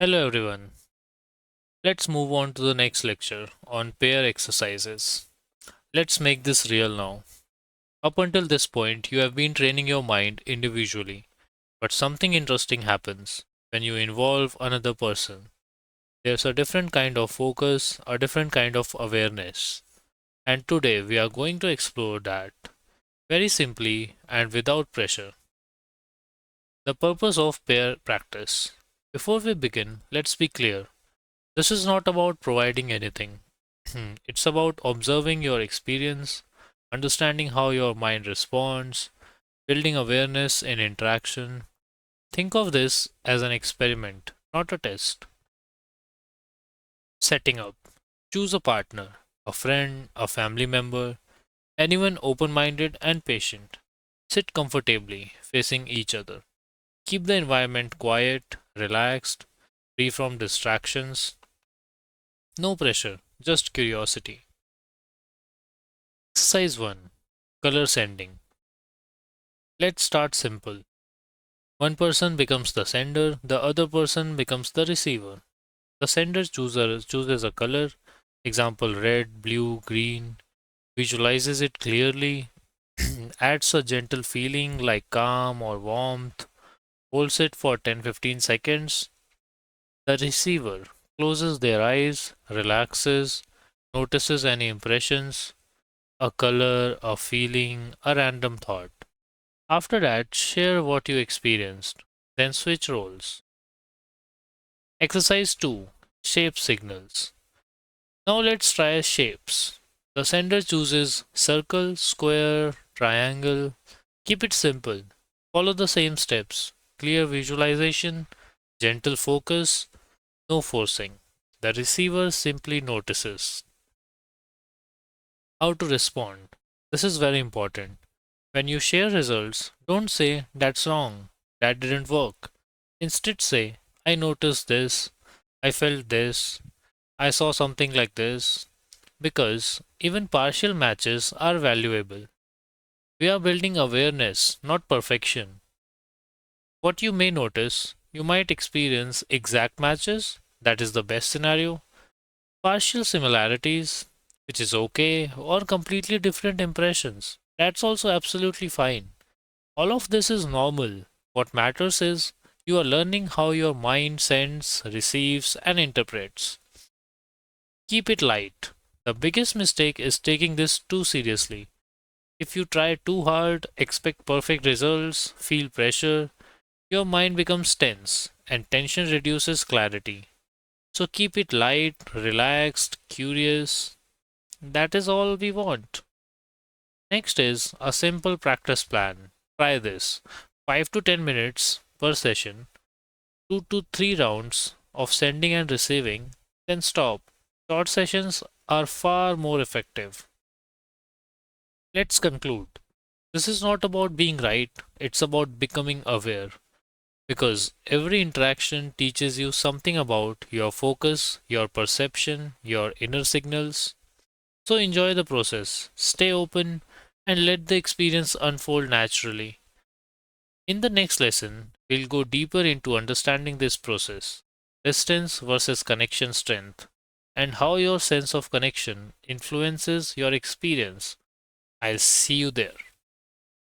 Hello everyone. Let's move on to the next lecture on pair exercises. Let's make this real now. Up until this point, you have been training your mind individually, but something interesting happens when you involve another person. There's a different kind of focus, a different kind of awareness. And today we are going to explore that very simply and without pressure. The purpose of pair practice. Before we begin, let's be clear. This is not about providing anything. It's about observing your experience, understanding how your mind responds, building awareness in interaction. Think of this as an experiment, not a test. Setting up. Choose a partner, a friend, a family member, anyone open minded and patient. Sit comfortably, facing each other. Keep the environment quiet, relaxed, free from distractions. No pressure, just curiosity. Exercise 1. Color sending. Let's start simple. One person becomes the sender, the other person becomes the receiver. The sender chooses a color, example red, blue, green, visualizes it clearly, adds a gentle feeling like calm or warmth, holds it for 10-15 seconds. The receiver closes their eyes, relaxes, notices any impressions, a color, a feeling, a random thought. After that, share what you experienced, then switch roles. Exercise 2. Shape signals. Now let's try shapes. The sender chooses circle, square, triangle. Keep it simple. Follow the same steps. Clear visualization, gentle focus, no forcing. The receiver simply notices. How to respond. This is very important. When you share results, don't say, "That's wrong, that didn't work." Instead, say, "I noticed this, I felt this, I saw something like this." Because even partial matches are valuable. We are building awareness, not perfection. What you may notice, you might experience exact matches, that is the best scenario, partial similarities, which is okay, or completely different impressions. That's also absolutely fine. All of this is normal. What matters is you are learning how your mind sends, receives, and interprets. Keep it light. The biggest mistake is taking this too seriously. If you try too hard, expect perfect results, feel pressure, your mind becomes tense, and tension reduces clarity. So keep it light, relaxed, curious. That is all we want. Next is a simple practice plan. Try this 5 to 10 minutes per session, 2 to 3 rounds of sending and receiving, then stop. Short sessions are far more effective. Let's conclude. This is not about being right, it's about becoming aware. Because every interaction teaches you something about your focus, your perception, your inner signals. So enjoy the process, stay open, and let the experience unfold naturally. In the next lesson, we'll go deeper into understanding this process, distance versus connection strength, and how your sense of connection influences your experience. I'll see you there.